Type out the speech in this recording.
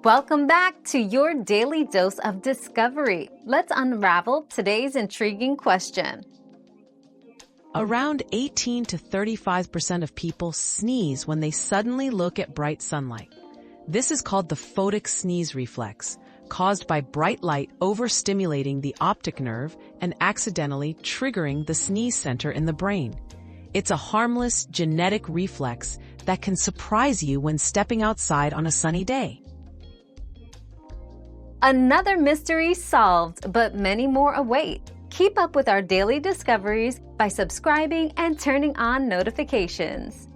Welcome back to your daily dose of discovery. Let's unravel today's intriguing question. Around 18 to 35% of people sneeze when they suddenly look at bright sunlight. This is called the photic sneeze reflex, caused by bright light overstimulating the optic nerve and accidentally triggering the sneeze center in the brain. It's a harmless, genetic reflex that can surprise you when stepping outside on a sunny day. Another mystery solved, but many more await. Keep up with our daily discoveries by subscribing and turning on notifications.